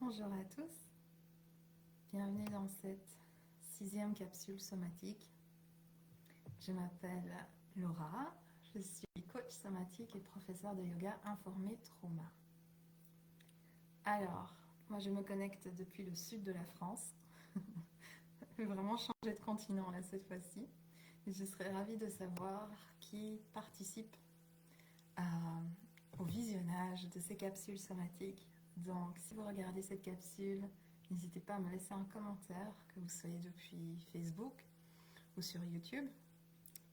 Bonjour à tous, bienvenue dans cette 6e capsule somatique. Je m'appelle Laura, je suis coach somatique et professeure de yoga informé trauma. Alors, moi je me connecte depuis le sud de la France. Je vais vraiment changer de continent là cette fois-ci. Et je serais ravie de savoir qui participe au visionnage de ces capsules somatiques. Donc, si vous regardez cette capsule, n'hésitez pas à me laisser un commentaire, que vous soyez depuis Facebook ou sur YouTube,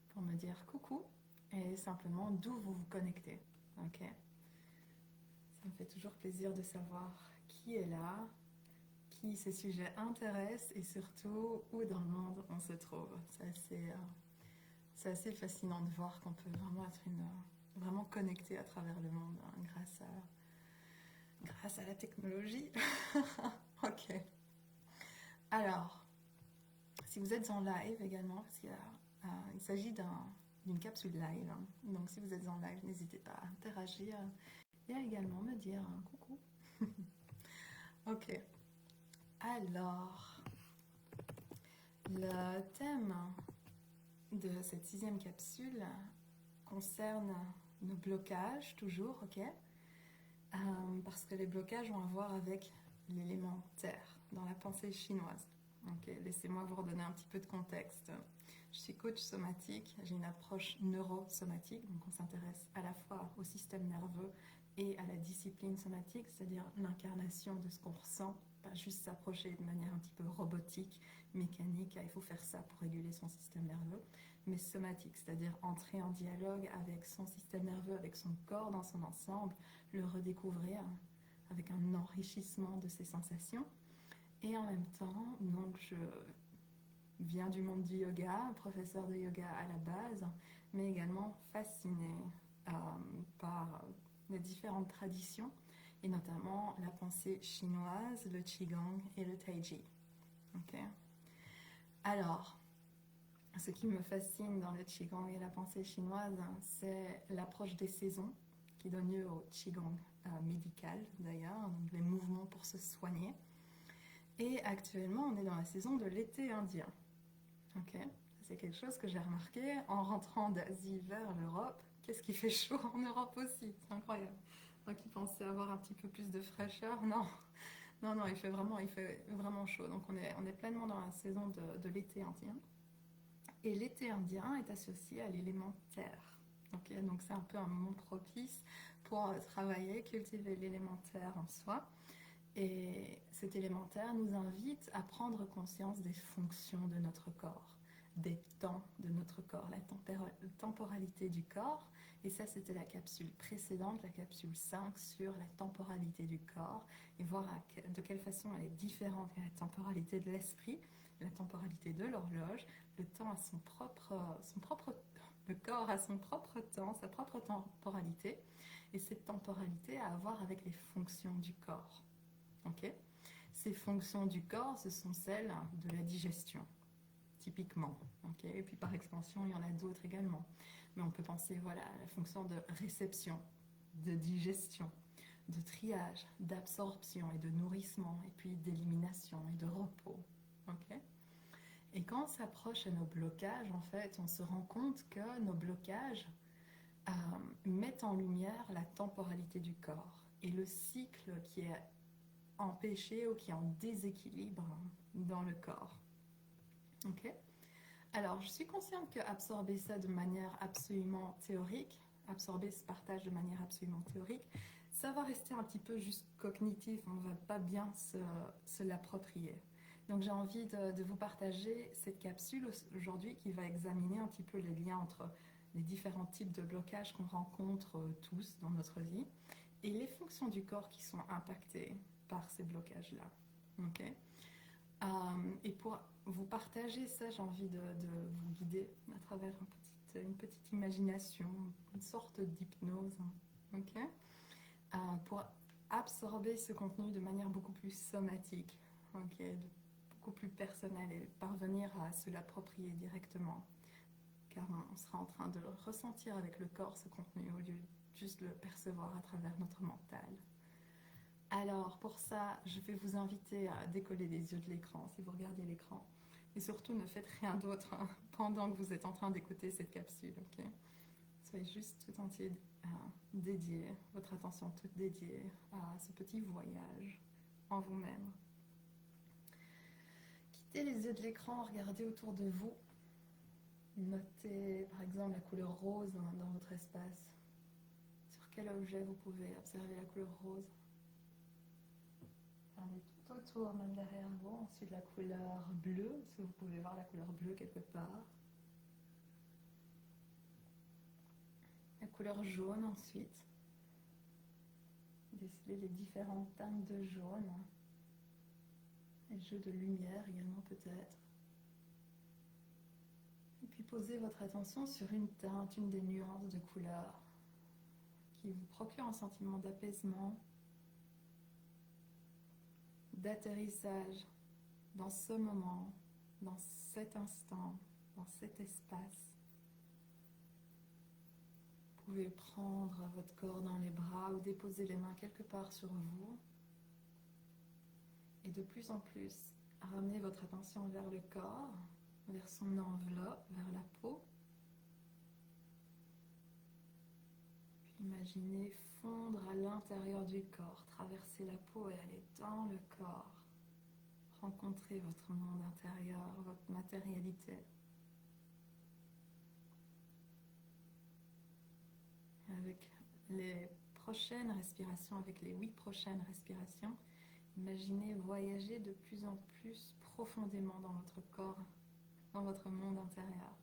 pour me dire coucou et simplement d'où vous vous connectez. Ok. Ça me fait toujours plaisir de savoir qui est là, qui ces sujets intéressent et surtout où dans le monde on se trouve. C'est assez fascinant de voir qu'on peut vraiment être vraiment connecté à travers le monde hein, grâce à la technologie. Ok. Alors, si vous êtes en live également, parce qu'il s'agit d'une capsule live, hein, donc si vous êtes en live, n'hésitez pas à interagir et à également me dire coucou. Ok. Alors, le thème de cette 6e capsule concerne nos blocages, toujours, ok, parce que les blocages ont à voir avec l'élément terre dans la pensée chinoise. Ok, laissez-moi vous redonner un petit peu de contexte. Je suis coach somatique, j'ai une approche neurosomatique, donc on s'intéresse à la fois au système nerveux et à la discipline somatique, c'est-à-dire l'incarnation de ce qu'on ressent, pas juste s'approcher de manière un petit peu robotique, mécanique, il faut faire ça pour réguler son système nerveux, mais somatique, c'est-à-dire entrer en dialogue avec son système nerveux, avec son corps dans son ensemble, le redécouvrir avec un enrichissement de ses sensations. Et en même temps, donc je viens du monde du yoga, professeur de yoga à la base, mais également fasciné par les différentes traditions, et notamment la pensée chinoise, le qigong et le taiji. Okay. Alors, ce qui me fascine dans le qigong et la pensée chinoise, c'est l'approche des saisons, qui donne lieu au qigong médical d'ailleurs, donc les mouvements pour se soigner. Et actuellement, on est dans la saison de l'été indien. Ok, c'est quelque chose que j'ai remarqué en rentrant d'Asie vers l'Europe. Qu'est-ce qui fait chaud en Europe aussi? C'est incroyable. Moi qui pensais avoir un petit peu plus de fraîcheur, non. Non, non, il fait vraiment chaud. Donc on est pleinement dans la saison de l'été indien. Et l'été indien est associé à l'élément terre. Okay, donc c'est un peu un moment propice pour travailler, cultiver l'élémentaire en soi. Et cet élémentaire nous invite à prendre conscience des fonctions de notre corps, des temps de notre corps, la temporalité du corps. Et ça, c'était la capsule précédente, la capsule 5 sur la temporalité du corps et voir de quelle façon elle est différente de la temporalité de l'esprit, la temporalité de l'horloge. Le temps a le corps a son propre temps, sa propre temporalité. Et cette temporalité a à voir avec les fonctions du corps. Okay. Ces fonctions du corps, ce sont celles de la digestion, typiquement. Okay. Et puis par extension, il y en a d'autres également. Mais on peut penser voilà, à la fonction de réception, de digestion, de triage, d'absorption et de nourrissement, et puis d'élimination et de repos. Okay. Et quand on s'approche à nos blocages, en fait, on se rend compte que nos blocages mettent en lumière la temporalité du corps et le cycle qui est empêché ou qui est en déséquilibre dans le corps. Ok. Alors, je suis consciente que absorber ça de manière absolument théorique, absorber ce partage de manière absolument théorique, ça va rester un petit peu juste cognitif, on ne va pas bien se l'approprier. Donc j'ai envie de vous partager cette capsule aujourd'hui qui va examiner un petit peu les liens entre les différents types de blocages qu'on rencontre tous dans notre vie et les fonctions du corps qui sont impactées par ces blocages-là. Okay. Et pour vous partager ça, j'ai envie de vous guider à travers une petite imagination, une sorte d'hypnose. Okay. Pour absorber ce contenu de manière beaucoup plus somatique, okay, beaucoup plus personnelle et parvenir à se l'approprier directement. Car on sera en train de ressentir avec le corps ce contenu au lieu de juste le percevoir à travers notre mental. Alors pour ça, je vais vous inviter à décoller les yeux de l'écran si vous regardez l'écran. Et surtout, ne faites rien d'autre pendant que vous êtes en train d'écouter cette capsule. Ok, soyez juste tout entier dédié, votre attention toute dédiée à ce petit voyage en vous-même. Quittez les yeux de l'écran, regardez autour de vous. Notez par exemple la couleur rose dans votre espace. Sur quel objet vous pouvez observer la couleur rose? Regardez tout autour, même derrière vous. Ensuite la couleur bleue, est-ce que vous pouvez voir la couleur bleue quelque part? La couleur jaune ensuite. Décelez les différentes teintes de jaune. Les jeux de lumière également peut-être. Et puis posez votre attention sur une teinte, une des nuances de couleur qui vous procure un sentiment d'apaisement, d'atterrissage dans ce moment, dans cet instant, dans cet espace. Vous pouvez prendre votre corps dans les bras ou déposer les mains quelque part sur vous. Et de plus en plus, ramener votre attention vers le corps, vers son enveloppe, vers la peau. Puis imaginez fondre à l'intérieur du corps, traverser la peau et aller dans le corps. Rencontrer votre monde intérieur, votre matérialité. Avec les prochaines respirations, avec les 8 prochaines respirations, imaginez voyager de plus en plus profondément dans votre corps, dans votre monde intérieur.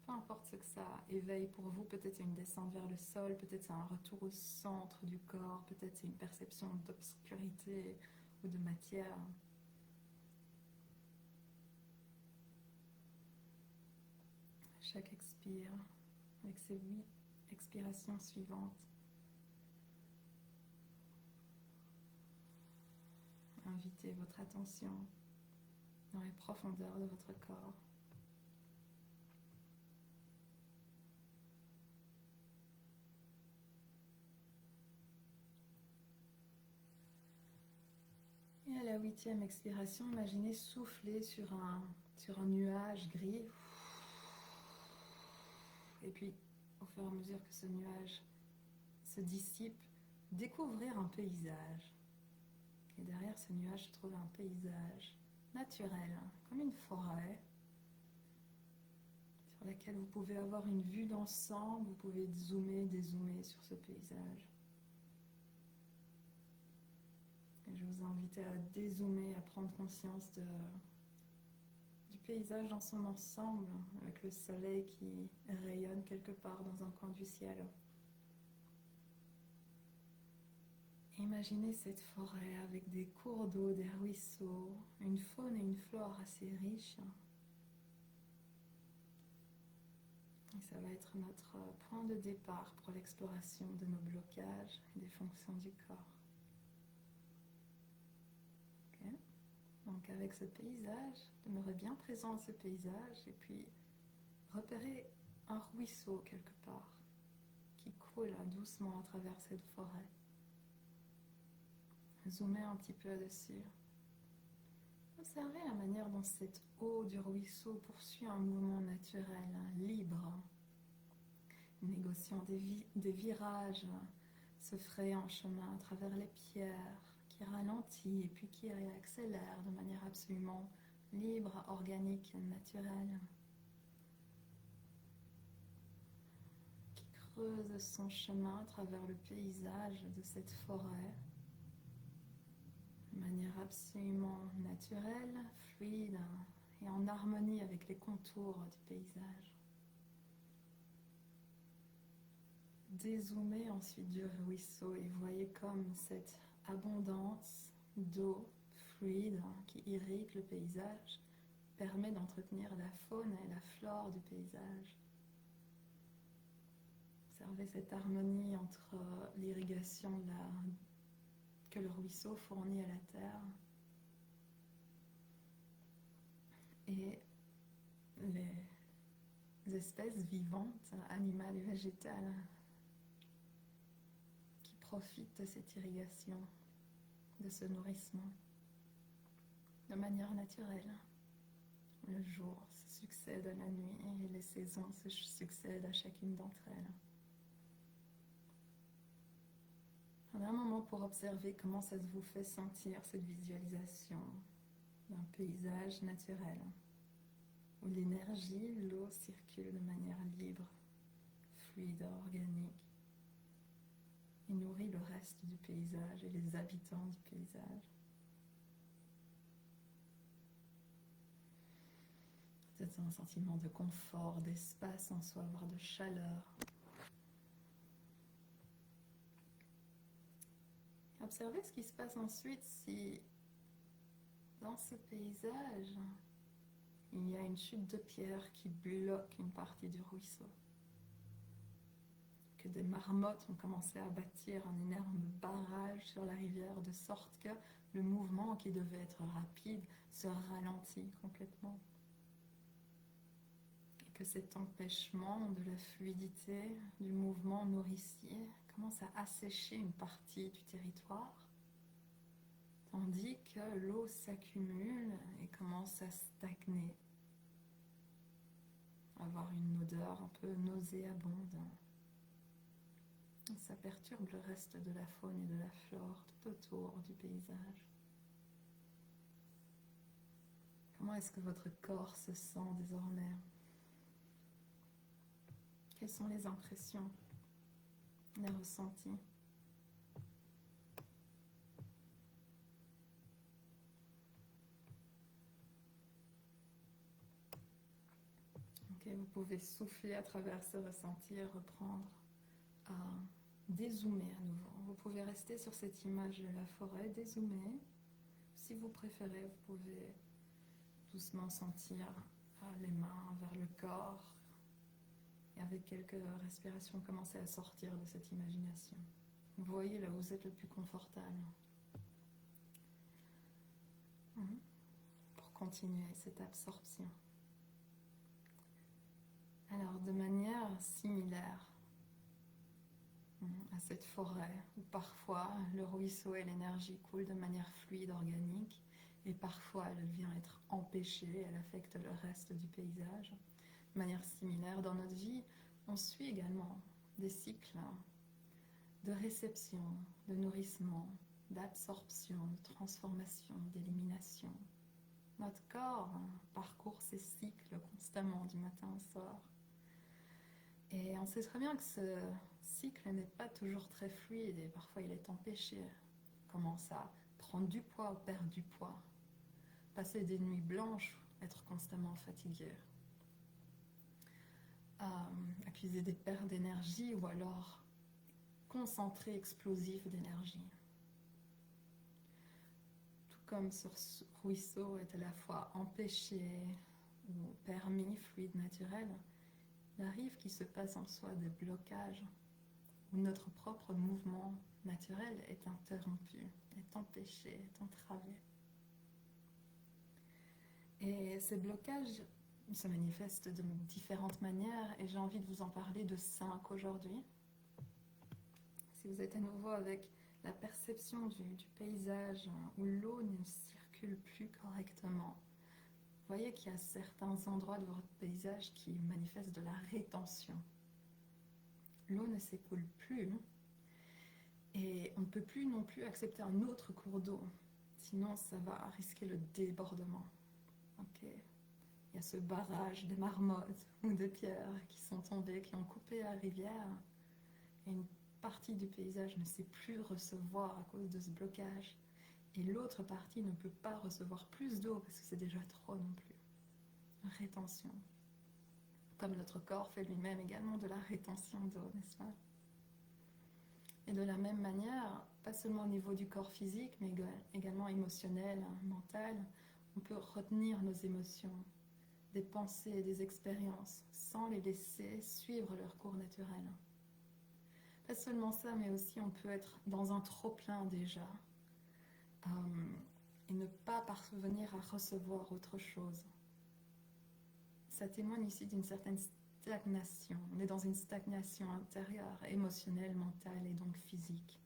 Peu importe ce que ça éveille pour vous, peut-être c'est une descente vers le sol, peut-être c'est un retour au centre du corps, peut-être c'est une perception d'obscurité ou de matière. Chaque expire, avec ces 8 expirations suivantes, invitez votre attention dans les profondeurs de votre corps. Et à la 8e expiration, imaginez souffler sur un nuage gris. Et puis, au fur et à mesure que ce nuage se dissipe, découvrir un paysage. Et derrière ce nuage se trouve un paysage naturel, comme une forêt, sur laquelle vous pouvez avoir une vue d'ensemble, vous pouvez zoomer, dézoomer sur ce paysage. Et je vous invite à dézoomer, à prendre conscience du paysage dans son ensemble, avec le soleil qui rayonne quelque part dans un coin du ciel. Imaginez cette forêt avec des cours d'eau, des ruisseaux, une faune et une flore assez riches. Et ça va être notre point de départ pour l'exploration de nos blocages et des fonctions du corps. Okay. Donc avec ce paysage, demeurez bien présent à ce paysage et puis repérez un ruisseau quelque part qui coule doucement à travers cette forêt. Zoomez un petit peu dessus. Observez la manière dont cette eau du ruisseau poursuit un mouvement naturel, libre, négociant des virages, se fraye en chemin à travers les pierres, qui ralentit et puis qui accélère de manière absolument libre, organique, naturelle, qui creuse son chemin à travers le paysage de cette forêt, de manière absolument naturelle, fluide et en harmonie avec les contours du paysage. Dézoomez ensuite du ruisseau et voyez comme cette abondance d'eau fluide qui irrigue le paysage permet d'entretenir la faune et la flore du paysage. Observez cette harmonie entre l'irrigation que le ruisseau fournit à la terre et les espèces vivantes, animales et végétales qui profitent de cette irrigation. de ce nourrissement de manière naturelle. Le jour se succède à la nuit et les saisons se succèdent à chacune d'entre elles. Prenez un moment pour observer comment ça vous fait sentir cette visualisation d'un paysage naturel où l'énergie, l'eau circule de manière libre, fluide, organique et nourrit le reste du paysage et les habitants du paysage. Peut-être un sentiment de confort, d'espace en soi, voire de chaleur. Observez ce qui se passe ensuite si, dans ce paysage, il y a une chute de pierre qui bloque une partie du ruisseau. Que des marmottes ont commencé à bâtir un énorme barrage sur la rivière de sorte que le mouvement qui devait être rapide se ralentit complètement. Et que cet empêchement de la fluidité du mouvement nourricier commence à assécher une partie du territoire, tandis que l'eau s'accumule et commence à stagner, avoir une odeur un peu nauséabonde. Ça perturbe le reste de la faune et de la flore tout autour du paysage. Comment est-ce que votre corps se sent désormais? Quelles sont les impressions, les ressentis? Vous pouvez souffler à travers ce ressenti et reprendre à dézoomer à nouveau. Vous pouvez rester sur cette image de la forêt, dézoomer. Si vous préférez, vous pouvez doucement sentir les mains vers le corps et avec quelques respirations commencer à sortir de cette imagination. Vous voyez là où vous êtes le plus confortable. Pour continuer cette absorption. Alors, de manière similaire à cette forêt, où parfois le ruisseau et l'énergie coulent de manière fluide, organique, et parfois elle vient être empêchée, elle affecte le reste du paysage. De manière similaire, dans notre vie, on suit également des cycles de réception, de nourrissement, d'absorption, de transformation, d'élimination. Notre corps parcourt ces cycles constamment du matin au soir. Et on sait très bien que ce cycle n'est pas toujours très fluide et parfois il est empêché. On commence à prendre du poids ou perdre du poids, passer des nuits blanches, être constamment fatigué, accuser des pertes d'énergie ou alors concentré explosif d'énergie. Tout comme ce ruisseau est à la fois empêché ou permis, fluide, naturel, il arrive qu'il se passe en soi des blocages où notre propre mouvement naturel est interrompu, est empêché, est entravé. Et ces blocages se manifestent de différentes manières et j'ai envie de vous en parler de 5 aujourd'hui. Si vous êtes à nouveau avec la perception du paysage où l'eau ne circule plus correctement, vous voyez qu'il y a certains endroits de votre paysage qui manifestent de la rétention. L'eau ne s'écoule plus et on ne peut plus non plus accepter un autre cours d'eau, sinon ça va risquer le débordement. Il y a ce barrage des marmottes ou de pierres qui sont tombées, qui ont coupé la rivière et une partie du paysage ne sait plus recevoir à cause de ce blocage. Et l'autre partie ne peut pas recevoir plus d'eau parce que c'est déjà trop non plus. Rétention. Comme notre corps fait lui-même également de la rétention d'eau, n'est-ce pas? Et de la même manière, pas seulement au niveau du corps physique, mais également émotionnel, mental, on peut retenir nos émotions, des pensées, des expériences, sans les laisser suivre leur cours naturel. Pas seulement ça, mais aussi on peut être dans un trop-plein déjà, et ne pas parvenir à recevoir autre chose. Ça témoigne ici d'une certaine stagnation. On est dans une stagnation intérieure, émotionnelle, mentale et donc physique.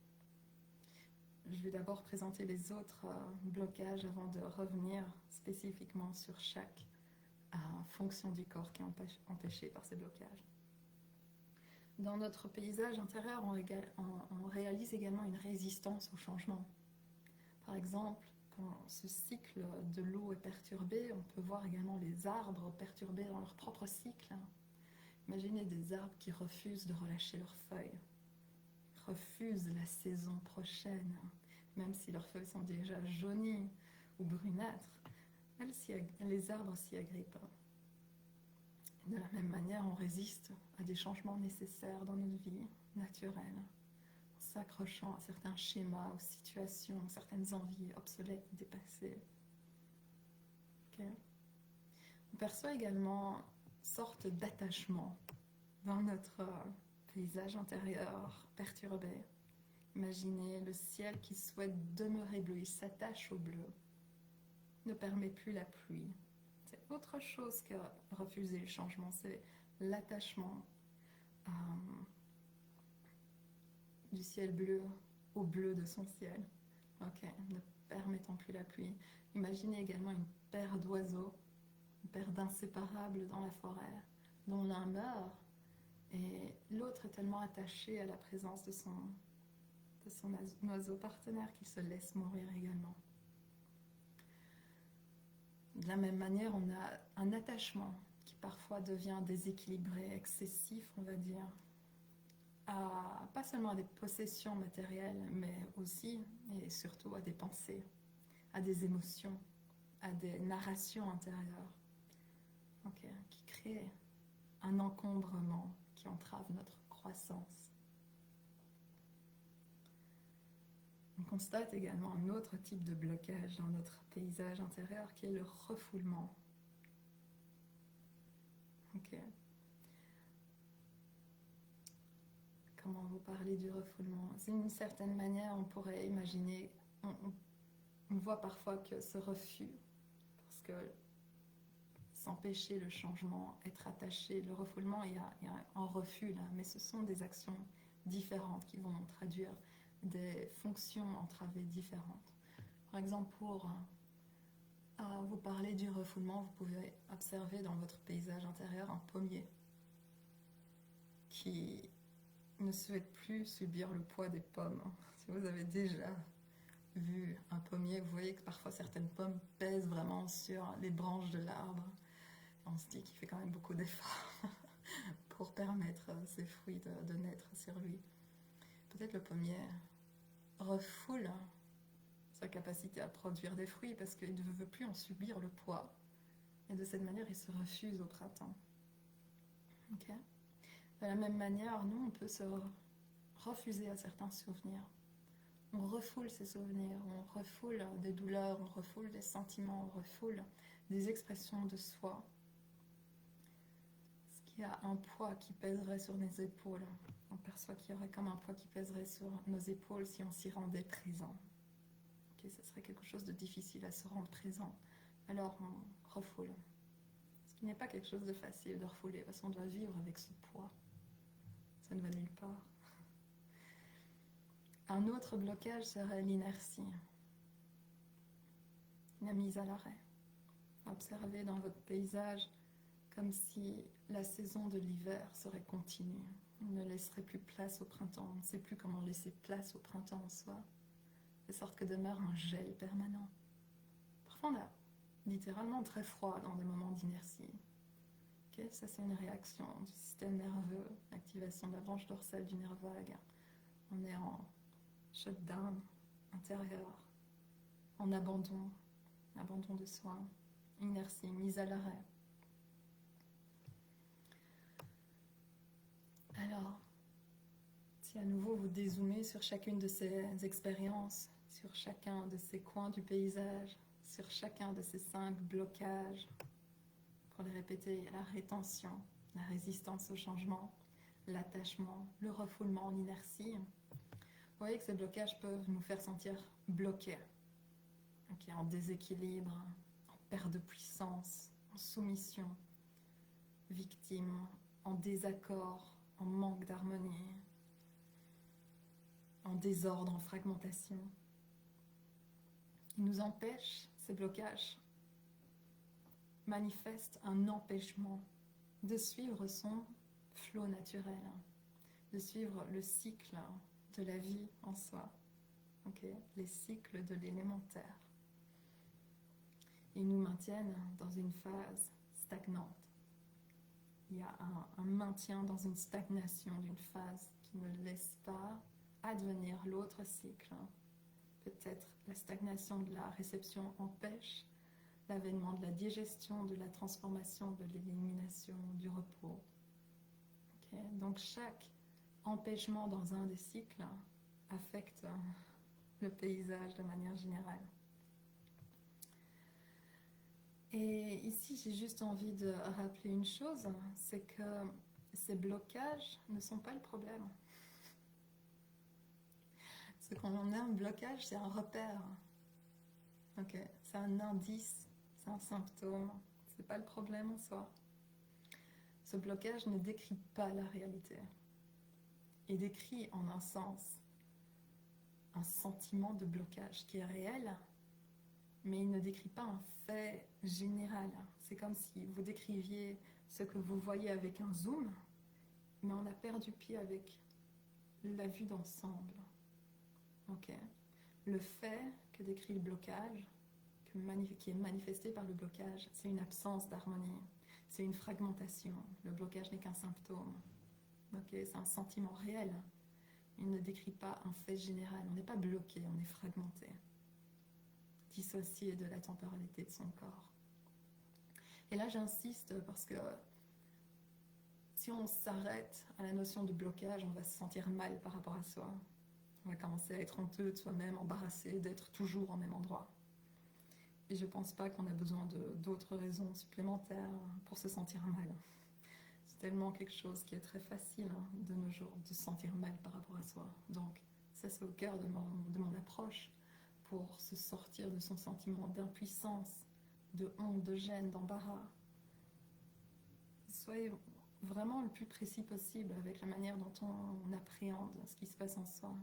je vais d'abord présenter les autres blocages avant de revenir spécifiquement sur chaque fonction du corps qui est empêchée par ces blocages. Dans notre paysage intérieur, on réalise également une résistance au changement. Par exemple, quand ce cycle de l'eau est perturbé, on peut voir également les arbres perturbés dans leur propre cycle. Imaginez des arbres qui refusent de relâcher leurs feuilles, refusent la saison prochaine, même si leurs feuilles sont déjà jaunies ou brunâtres, les arbres s'y agrippent. De la même manière, on résiste à des changements nécessaires dans notre vie naturelle, en s'accrochant à certains schémas, aux situations, certaines envies obsolètes, dépassées. Okay. On perçoit également une sorte d'attachement dans notre paysage intérieur perturbé. Imaginez le ciel qui souhaite demeurer bleu, il s'attache au bleu, ne permet plus la pluie. C'est autre chose que refuser le changement, c'est l'attachement du ciel bleu au bleu de son ciel, ne permettant plus la pluie. Imaginez également une paire d'oiseaux, une paire d'inséparables dans la forêt, dont l'un meurt et l'autre est tellement attaché à la présence de son oiseau partenaire qu'il se laisse mourir également. De la même manière, on a un attachement qui parfois devient déséquilibré, excessif, on va dire, pas seulement à des possessions matérielles, mais aussi et surtout à des pensées, à des émotions, à des narrations intérieures, qui créent un encombrement qui entrave notre croissance. On constate également un autre type de blocage dans notre paysage intérieur qui est le refoulement. Comment vous parler du refoulement? D'une certaine manière, on pourrait imaginer, on voit parfois que ce refus, parce que s'empêcher le changement, être attaché, le refoulement, il y a un refus là, mais ce sont des actions différentes qui vont traduire des fonctions entravées différentes. Par exemple, pour vous parler du refoulement, vous pouvez observer dans votre paysage intérieur un pommier qui ne souhaite plus subir le poids des pommes. Si vous avez déjà vu un pommier, vous voyez que parfois certaines pommes pèsent vraiment sur les branches de l'arbre. On se dit qu'il fait quand même beaucoup d'efforts pour permettre à ces fruits de naître sur lui. Peut-être le pommier refoule sa capacité à produire des fruits parce qu'il ne veut plus en subir le poids. Et de cette manière, il se refuse au printemps. De la même manière, nous, on peut se refuser à certains souvenirs. On refoule ces souvenirs, on refoule des douleurs, on refoule des sentiments, on refoule des expressions de soi. Ce qui a un poids qui pèserait sur nos épaules. On perçoit qu'il y aurait comme un poids qui pèserait sur nos épaules si on s'y rendait présent. Ce serait quelque chose de difficile à se rendre présent. Alors on refoule. Ce qui n'est pas quelque chose de facile de refouler, parce qu'on doit vivre avec ce poids. Ça ne va nulle part. Un autre blocage serait l'inertie, la mise à l'arrêt. Observez dans votre paysage comme si la saison de l'hiver serait continue. On ne laisserait plus place au printemps. On ne sait plus comment laisser place au printemps en soi. De sorte que demeure un gel permanent. Parfois on a littéralement très froid dans des moments d'inertie. Ça c'est une réaction du système nerveux, l'activation de la branche dorsale du nerf vague. On est en shutdown intérieur, en abandon de soi, inertie, mise à l'arrêt. Alors, si à nouveau vous dézoomez sur chacune de ces expériences, sur chacun de ces coins du paysage, sur chacun de ces 5 blocages, pour les répéter, la rétention, la résistance au changement, l'attachement, le refoulement, l'inertie. Vous voyez que ces blocages peuvent nous faire sentir bloqués, en déséquilibre, en perte de puissance, en soumission, victime, en désaccord, en manque d'harmonie, en désordre, en fragmentation. qui nous empêchent, ces blocages, manifestent un empêchement de suivre son flot naturel, de suivre le cycle de la vie en soi, les cycles de l'élémentaire. Ils nous maintiennent dans une phase stagnante. Il y a un maintien dans une stagnation d'une phase qui ne laisse pas advenir l'autre cycle. Peut-être la stagnation de la réception empêche l'avènement de la digestion, de la transformation, de l'élimination, du repos. Donc chaque empêchement dans un des cycles affecte le paysage de manière générale. Et ici, j'ai juste envie de rappeler une chose, c'est que ces blocages ne sont pas le problème. Ce qu'on a un blocage, c'est un repère. C'est un indice, c'est un symptôme, c'est pas le problème en soi. Ce blocage ne décrit pas la réalité. Il décrit en un sens un sentiment de blocage qui est réel, mais il ne décrit pas un fait général. C'est comme si vous décriviez ce que vous voyez avec un zoom, mais on a perdu pied avec la vue d'ensemble. Le fait que décrit le blocage, qui est manifesté par le blocage, c'est une absence d'harmonie, c'est une fragmentation. Le blocage n'est qu'un symptôme. C'est un sentiment réel. Il ne décrit pas un fait général. On n'est pas bloqué, on est fragmenté, dissocié de la temporalité de son corps. Et là, j'insiste parce que si on s'arrête à la notion de blocage, on va se sentir mal par rapport à soi. On va commencer à être honteux de soi-même, embarrassé d'être toujours au même endroit. Et je ne pense pas qu'on a besoin d'autres raisons supplémentaires pour se sentir mal. C'est tellement quelque chose qui est très facile de nos jours, de se sentir mal par rapport à soi. Donc, ça c'est au cœur de mon approche pour se sortir de son sentiment d'impuissance, de honte, de gêne, d'embarras. Soyez vraiment le plus précis possible avec la manière dont on appréhende ce qui se passe en soi.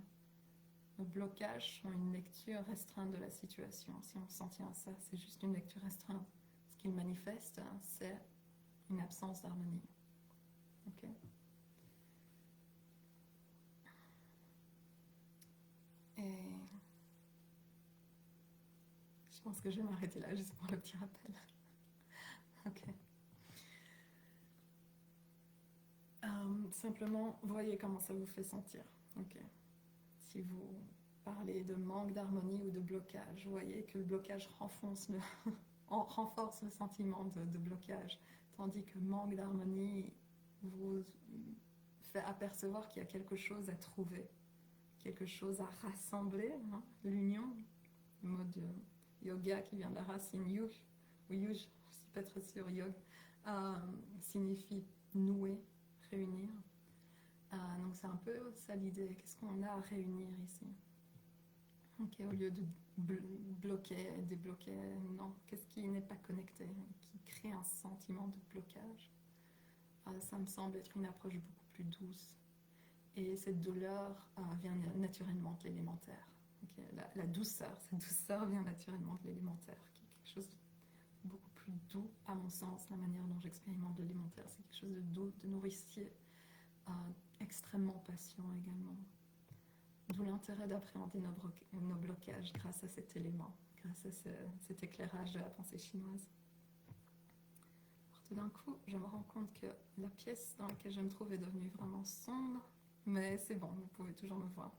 Nos blocages sont une lecture restreinte de la situation. Si on s'en tient à ça, c'est juste une lecture restreinte. Ce qu'il manifeste, c'est une absence d'harmonie. Et je pense que je vais m'arrêter là juste pour le petit rappel. Simplement, voyez comment ça vous fait sentir. Si vous parlez de manque d'harmonie ou de blocage, voyez que le blocage renforce le sentiment de blocage, tandis que manque d'harmonie vous fait apercevoir qu'il y a quelque chose à trouver, quelque chose à rassembler, l'union, le mode yoga qui vient de la racine yuj, ou yuj, je ne suis pas très sûre, yog, signifie nouer, réunir. Donc c'est un peu ça l'idée, qu'est-ce qu'on a à réunir ici? Au lieu de bloquer, débloquer, non, qu'est-ce qui n'est pas connecté, qui crée un sentiment de blocage? Ça me semble être une approche beaucoup plus douce. Et cette douleur vient naturellement de l'élémentaire. La douceur, cette douceur vient naturellement de l'élémentaire, qui est quelque chose de beaucoup plus doux, à mon sens, la manière dont j'expérimente l'élémentaire. C'est quelque chose de doux, de nourricier, extrêmement patient également. D'où l'intérêt d'appréhender nos blocages grâce à cet élément, grâce à cet éclairage de la pensée chinoise. Alors, tout d'un coup, je me rends compte que la pièce dans laquelle je me trouve est devenue vraiment sombre, mais c'est bon, vous pouvez toujours me voir.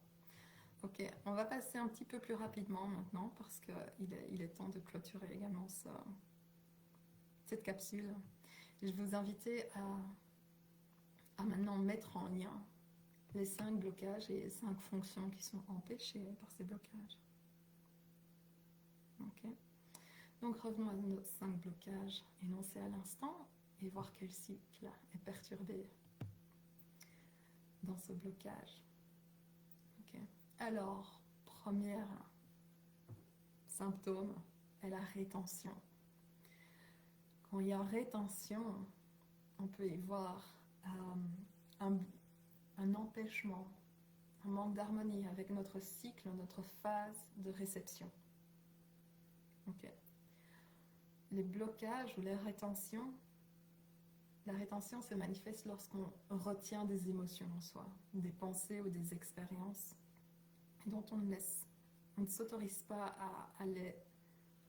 On va passer un petit peu plus rapidement maintenant parce qu'il est temps de clôturer également cette capsule. Je vais vous inviter à maintenant mettre en lien les 5 blocages et les 5 fonctions qui sont empêchées par ces blocages. Donc revenons à nos 5 blocages énoncés à l'instant et voir quel cycle est perturbé dans ce blocage. Alors, premier symptôme est la rétention. Quand il y a rétention, on peut y voir un empêchement, un manque d'harmonie avec notre cycle, notre phase de réception. Ok. Les blocages ou la rétention se manifeste lorsqu'on retient des émotions en soi, des pensées ou des expériences dont on ne s'autorise pas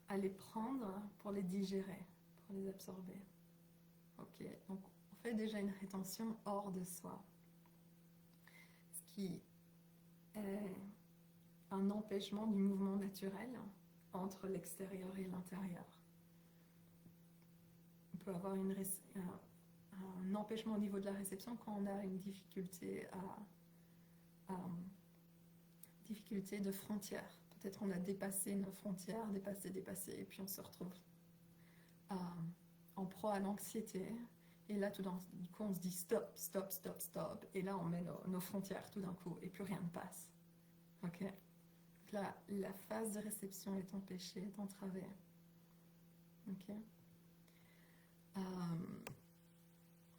à les prendre pour les digérer, pour les absorber. Ok, donc on fait déjà une rétention hors de soi, ce qui est un empêchement du mouvement naturel entre l'extérieur et l'intérieur. On peut avoir un empêchement au niveau de la réception quand on a une difficulté de frontières. Peut-être on a dépassé nos frontières, dépassé, et puis on se retrouve en proie à l'anxiété. Et là, tout d'un coup, on se dit stop, stop, stop, stop. Et là, on met nos frontières tout d'un coup, et plus rien ne passe. Ok. Donc là, la phase de réception est empêchée, est entravée. Ok.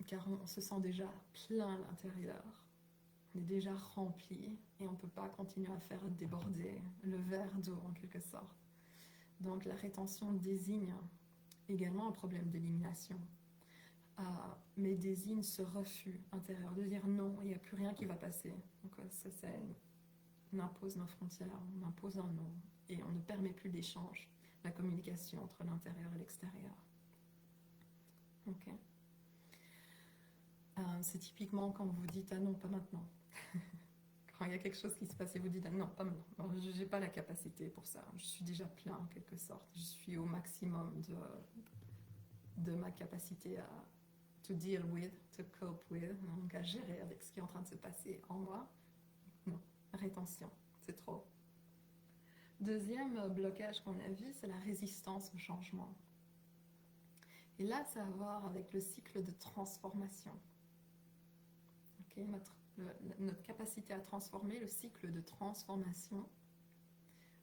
Car on se sent déjà plein à l'intérieur. On est déjà rempli et on ne peut pas continuer à faire déborder le verre d'eau en quelque sorte. Donc la rétention désigne également un problème d'élimination, mais désigne ce refus intérieur de dire non, il n'y a plus rien qui va passer. Donc on impose nos frontières, on impose un non et on ne permet plus l'échange, la communication entre l'intérieur et l'extérieur. Ok. C'est typiquement quand vous dites ah non, pas maintenant. Quand il y a quelque chose qui se passe et vous dites ah non, pas maintenant, je n'ai pas la capacité pour ça, je suis déjà plein en quelque sorte, je suis au maximum de ma capacité à to deal with, to cope with, donc à gérer avec ce qui est en train de se passer en moi. Non, rétention, c'est trop. Deuxième blocage qu'on a vu, c'est la résistance au changement. Et là, ça a à voir avec le cycle de transformation. Okay, notre capacité à transformer, le cycle de transformation,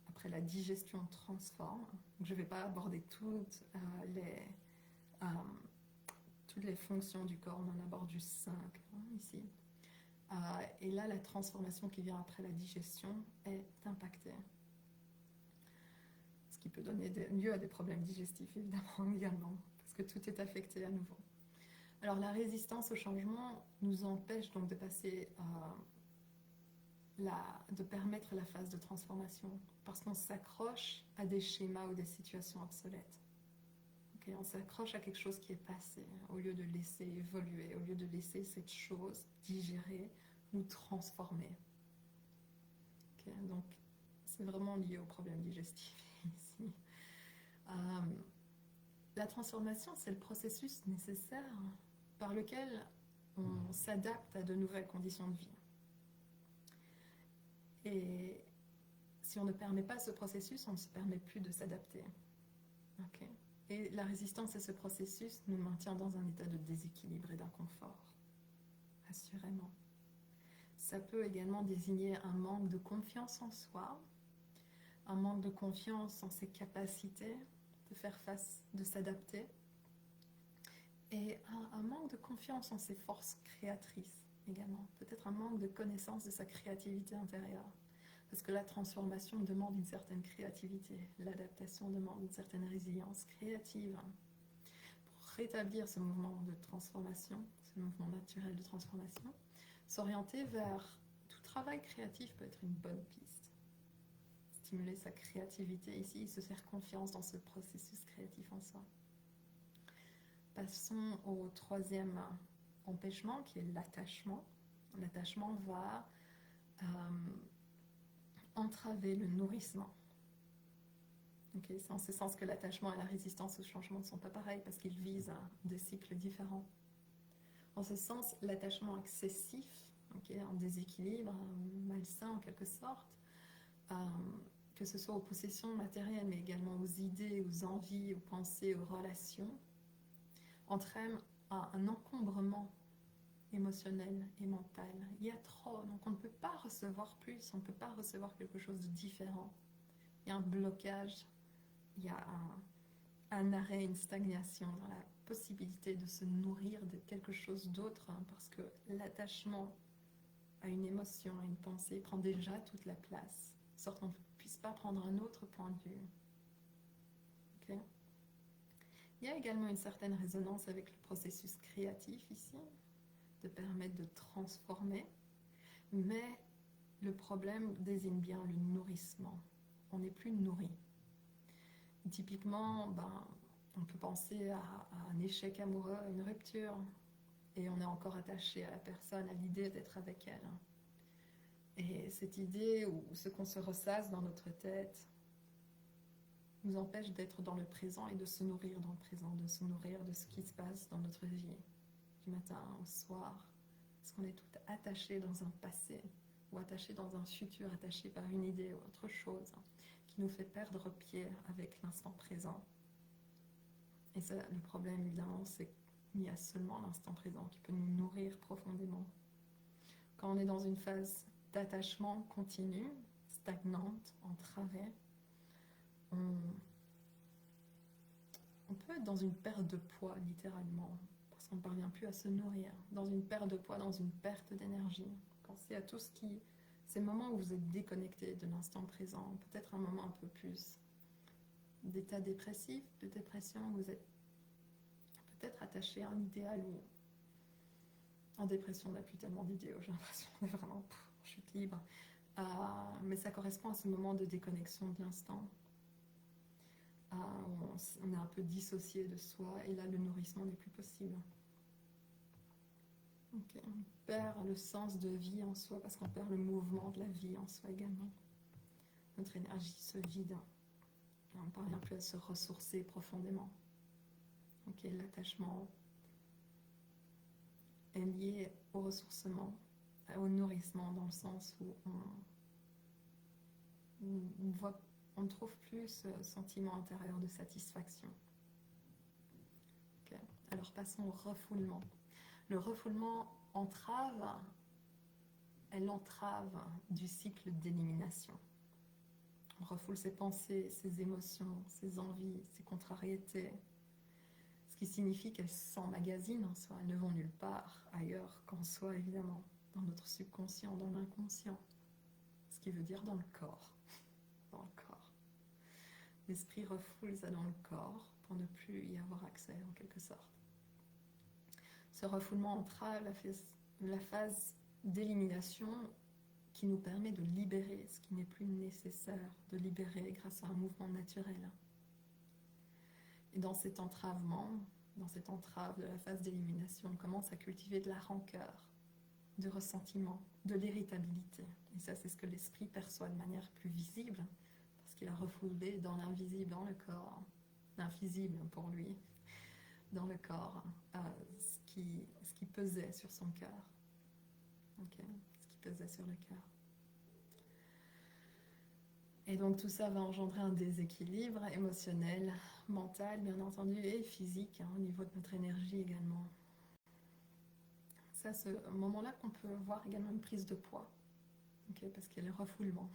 après la digestion transforme. Donc, je ne vais pas aborder toutes les fonctions du corps, on en aborde juste 5 ici. Et là, la transformation qui vient après la digestion est impactée. Ce qui peut donner lieu à des problèmes digestifs, évidemment, également, parce que tout est affecté à nouveau. Alors, la résistance au changement nous empêche donc de passer de permettre la phase de transformation, parce qu'on s'accroche à des schémas ou des situations obsolètes. Okay, on s'accroche à quelque chose qui est passé, au lieu de laisser évoluer, au lieu de laisser cette chose digérer ou transformer. Okay, donc, c'est vraiment lié au problème digestif ici. La transformation, c'est le processus nécessaire par lequel on s'adapte à de nouvelles conditions de vie. Et si on ne permet pas ce processus, on ne se permet plus de s'adapter. Okay. Et la résistance à ce processus nous maintient dans un état de déséquilibre et d'inconfort, assurément. Ça peut également désigner un manque de confiance en soi, un manque de confiance en ses capacités de faire face, de s'adapter, et un manque de confiance en ses forces créatrices également. Peut-être un manque de connaissance de sa créativité intérieure. Parce que la transformation demande une certaine créativité, l'adaptation demande une certaine résilience créative. Pour rétablir ce mouvement de transformation, ce mouvement naturel de transformation, s'orienter vers tout travail créatif peut être une bonne piste. Stimuler sa créativité ici, se faire confiance dans ce processus créatif en soi. Passons au troisième empêchement qui est l'attachement. L'attachement va entraver le nourrissement. Okay, c'est en ce sens que l'attachement et la résistance au changement ne sont pas pareils parce qu'ils visent des cycles différents. En ce sens, l'attachement excessif, en déséquilibre, malsain en quelque sorte, que ce soit aux possessions matérielles mais également aux idées, aux envies, aux pensées, aux relations, entraîne un encombrement émotionnel et mental. Il y a trop, donc on ne peut pas recevoir plus, on ne peut pas recevoir quelque chose de différent. Il y a un blocage, il y a un arrêt, une stagnation dans la possibilité de se nourrir de quelque chose d'autre, parce que l'attachement à une émotion, à une pensée, prend déjà toute la place, sorte qu'on ne puisse pas prendre un autre point de vue. Il y a également une certaine résonance avec le processus créatif ici, de permettre de transformer, mais le problème désigne bien le nourrissement. On n'est plus nourri. Typiquement, on peut penser à un échec amoureux, à une rupture, et on est encore attaché à la personne, à l'idée d'être avec elle. Et cette idée ou ce qu'on se ressasse dans notre tête nous empêche d'être dans le présent et de se nourrir dans le présent, de se nourrir de ce qui se passe dans notre vie, du matin au soir. Parce qu'on est tout attaché dans un passé, ou attaché dans un futur, attaché par une idée ou autre chose, qui nous fait perdre pied avec l'instant présent. Et ça, le problème, évidemment, c'est qu'il y a seulement l'instant présent qui peut nous nourrir profondément. Quand on est dans une phase d'attachement continu, stagnante, en travers, on peut être dans une perte de poids, littéralement, parce qu'on ne parvient plus à se nourrir, dans une perte de poids, dans une perte d'énergie. Pensez à tout ce qui... Ces moments où vous êtes déconnecté de l'instant présent, peut-être un moment un peu plus d'état dépressif, de dépression, vous êtes peut-être attaché à un idéal ou en dépression, on n'a plus tellement d'idéaux, j'ai l'impression, on est vraiment en chute libre. Mais ça correspond à ce moment de déconnexion de l'instant. On est un peu dissocié de soi et là le nourrissement n'est plus possible. Okay. On perd le sens de vie en soi parce qu'on perd le mouvement de la vie en soi également. Notre énergie se vide et on ne parvient plus à se ressourcer profondément. Okay. L'attachement est lié au ressourcement, au nourrissement, dans le sens où on ne trouve plus ce sentiment intérieur de satisfaction. Okay. Alors passons au refoulement. Le refoulement est l'entrave du cycle d'élimination. On refoule ses pensées, ses émotions, ses envies, ses contrariétés, ce qui signifie qu'elles s'emmagasinent en soi, elles ne vont nulle part ailleurs qu'en soi, évidemment, dans notre subconscient, dans l'inconscient, ce qui veut dire dans le corps. Dans le corps. L'esprit refoule ça dans le corps pour ne plus y avoir accès, en quelque sorte. Ce refoulement entrave la phase d'élimination qui nous permet de libérer ce qui n'est plus nécessaire, de libérer grâce à un mouvement naturel. Et dans cet entravement, dans cette entrave de la phase d'élimination, on commence à cultiver de la rancœur, du ressentiment, de l'irritabilité. Et ça, c'est ce que l'esprit perçoit de manière plus visible, parce qu'il a refoulé dans l'invisible, dans le corps, l'invisible pour lui, dans le corps, ce qui pesait sur son cœur. Okay. Ce qui pesait sur le cœur. Et donc tout ça va engendrer un déséquilibre émotionnel, mental bien entendu, et physique, au niveau de notre énergie également. Ça, c'est un moment-là qu'on peut voir également une prise de poids, okay, parce qu'il y a le refoulement,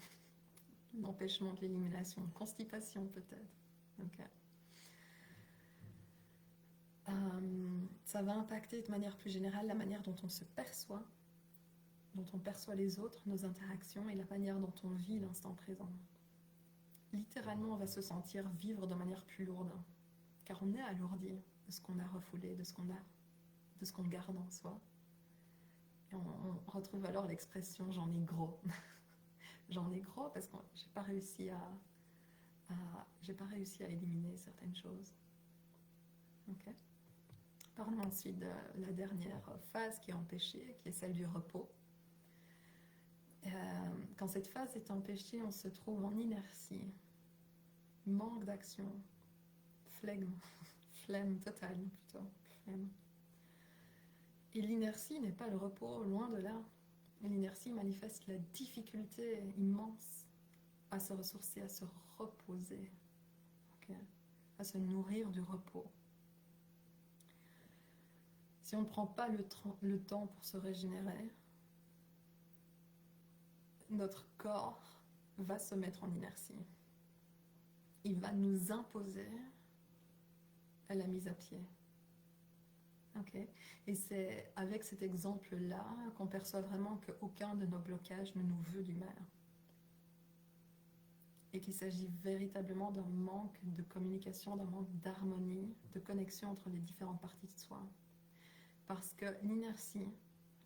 l'empêchement de l'élimination, constipation peut-être. Okay. Ça va impacter de manière plus générale la manière dont on se perçoit, dont on perçoit les autres, nos interactions et la manière dont on vit l'instant présent. Littéralement, on va se sentir vivre de manière plus lourde, car on est alourdi de ce qu'on a refoulé, de ce qu'on garde en soi. Et on retrouve alors l'expression « j'en ai gros ». J'en ai gros parce que j'ai pas réussi à éliminer certaines choses. Okay. Parlons ensuite de la dernière phase qui est empêchée, qui est celle du repos. Quand cette phase est empêchée, on se trouve en inertie, manque d'action, flegme, flemme totale plutôt, flemme. Et l'inertie n'est pas le repos, loin de là. L'inertie manifeste la difficulté immense à se ressourcer, à se reposer, okay, à se nourrir du repos. Si on ne prend pas le temps pour se régénérer, notre corps va se mettre en inertie. Il va nous imposer à la mise à pied. Okay. Et c'est avec cet exemple-là qu'on perçoit vraiment qu'aucun de nos blocages ne nous veut du mal. et qu'il s'agit véritablement d'un manque de communication, d'un manque d'harmonie, de connexion entre les différentes parties de soi. Parce que l'inertie,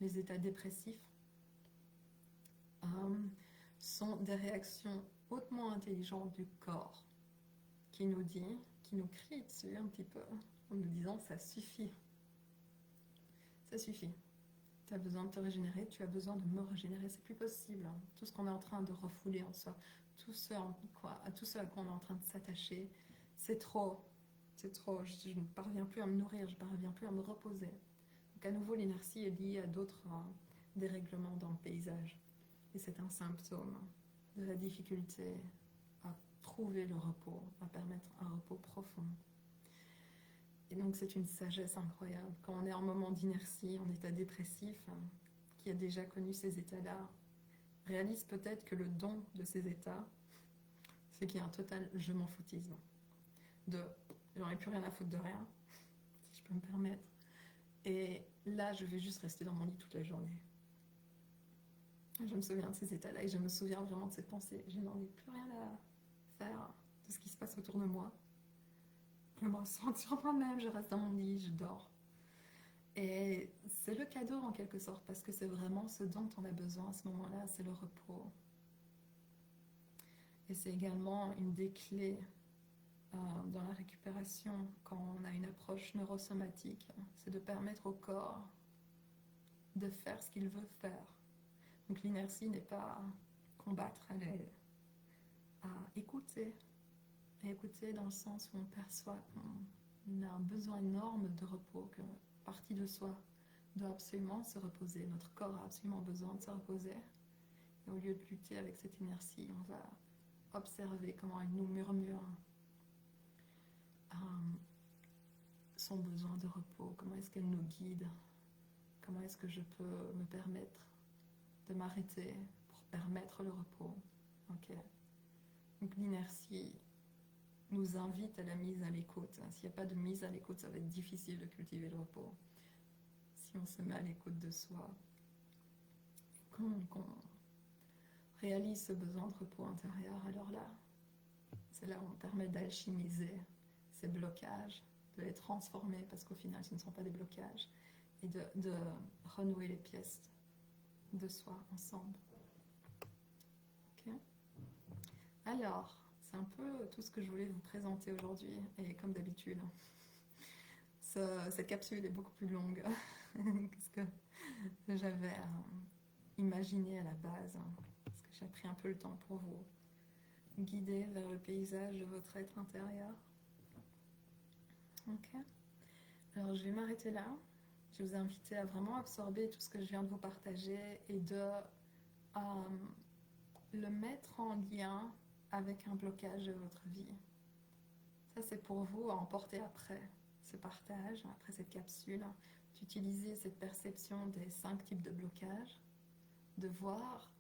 les états dépressifs, sont des réactions hautement intelligentes du corps qui nous dit, qui nous crie dessus un petit peu, en nous disant ça suffit. Ça suffit. Tu as besoin de te régénérer, tu as besoin de me régénérer, c'est plus possible. Tout ce qu'on est en train de refouler en soi, tout ce à quoi on est en train de s'attacher, c'est trop. C'est trop. Je ne parviens plus à me nourrir, je ne parviens plus à me reposer. Donc à nouveau, l'inertie est liée à d'autres dérèglements dans le paysage. Et c'est un symptôme de la difficulté à trouver le repos, à permettre un repos profond. Et donc c'est une sagesse incroyable. Quand on est en moment d'inertie, en état dépressif, qui a déjà connu ces états-là, réalise peut-être que le don de ces états, c'est qu'il y a un total je m'en foutisme. De j'en ai plus rien à foutre de rien, si je peux me permettre. Et là, je vais juste rester dans mon lit toute la journée. Je me souviens de ces états-là et je me souviens vraiment de cette pensée. Je n'en ai plus rien à faire de ce qui se passe autour de moi. Je me ressens sur moi-même, je reste dans mon lit, je dors. Et c'est le cadeau en quelque sorte, parce que c'est vraiment ce dont on a besoin à ce moment-là, c'est le repos. Et c'est également une des clés dans la récupération quand on a une approche neurosomatique, c'est de permettre au corps de faire ce qu'il veut faire. Donc l'inertie n'est pas combattre, elle est à écouter. Et écouter dans le sens où on perçoit qu'on a un besoin énorme de repos, que partie de soi doit absolument se reposer. Notre corps a absolument besoin de se reposer. Et au lieu de lutter avec cette inertie, on va observer comment elle nous murmure son besoin de repos, comment est-ce qu'elle nous guide, comment est-ce que je peux me permettre de m'arrêter pour permettre le repos. Ok. Donc l'inertie nous invite à la mise à l'écoute. S'il n'y a pas de mise à l'écoute, ça va être difficile de cultiver le repos. Si on se met à l'écoute de soi, qu'on réalise ce besoin de repos intérieur, alors là, c'est là où on permet d'alchimiser ces blocages, de les transformer, parce qu'au final, ce ne sont pas des blocages, et de renouer les pièces de soi ensemble. Ok. Alors, c'est un peu tout ce que je voulais vous présenter aujourd'hui, et comme d'habitude, cette capsule est beaucoup plus longue que ce que j'avais imaginé à la base, parce que j'ai pris un peu le temps pour vous guider vers le paysage de votre être intérieur. Ok. Alors je vais m'arrêter là. Je vous invite à vraiment absorber tout ce que je viens de vous partager et de le mettre en lien avec un blocage de votre vie. Ça, c'est pour vous à emporter après ce partage, après cette capsule, d'utiliser cette perception des 5 types de blocages, de voir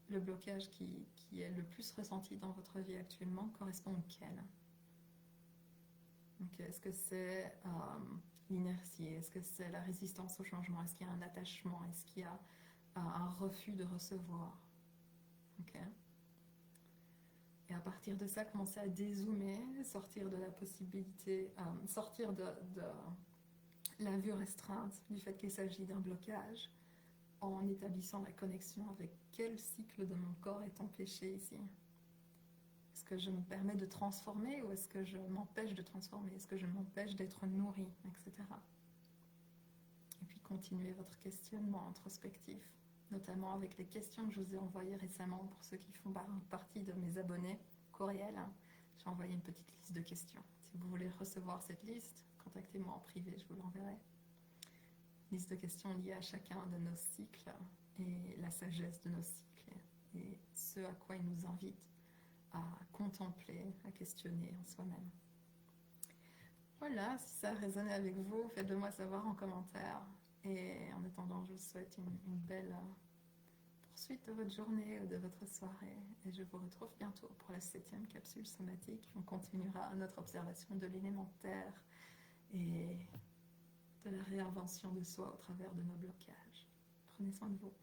le blocage qui est le plus ressenti dans votre vie actuellement correspond auquel. Donc, est-ce que c'est l'inertie? Est-ce que c'est la résistance au changement? Est-ce qu'il y a un attachement? Est-ce qu'il y a un refus de recevoir? Ok. Et à partir de ça, commencer à dézoomer, sortir de la possibilité, sortir de la vue restreinte du fait qu'il s'agit d'un blocage, en établissant la connexion avec quel cycle de mon corps est empêché ici. Est-ce que je me permets de transformer ou est-ce que je m'empêche de transformer? Est-ce que je m'empêche d'être nourri, etc. Et puis continuez votre questionnement introspectif, notamment avec les questions que je vous ai envoyées récemment pour ceux qui font partie de mes abonnés courriels. J'ai envoyé une petite liste de questions. Si vous voulez recevoir cette liste, contactez-moi en privé, je vous l'enverrai. Liste de questions liées à chacun de nos cycles et la sagesse de nos cycles et ce à quoi ils nous invitent à contempler, à questionner en soi-même. Voilà, si ça a résonné avec vous, faites-le moi savoir en commentaire. Et en attendant, je vous souhaite une belle poursuite de votre journée ou de votre soirée. Et je vous retrouve bientôt pour la 7e capsule somatique. On continuera notre observation de l'élémentaire et de la réinvention de soi au travers de nos blocages. Prenez soin de vous.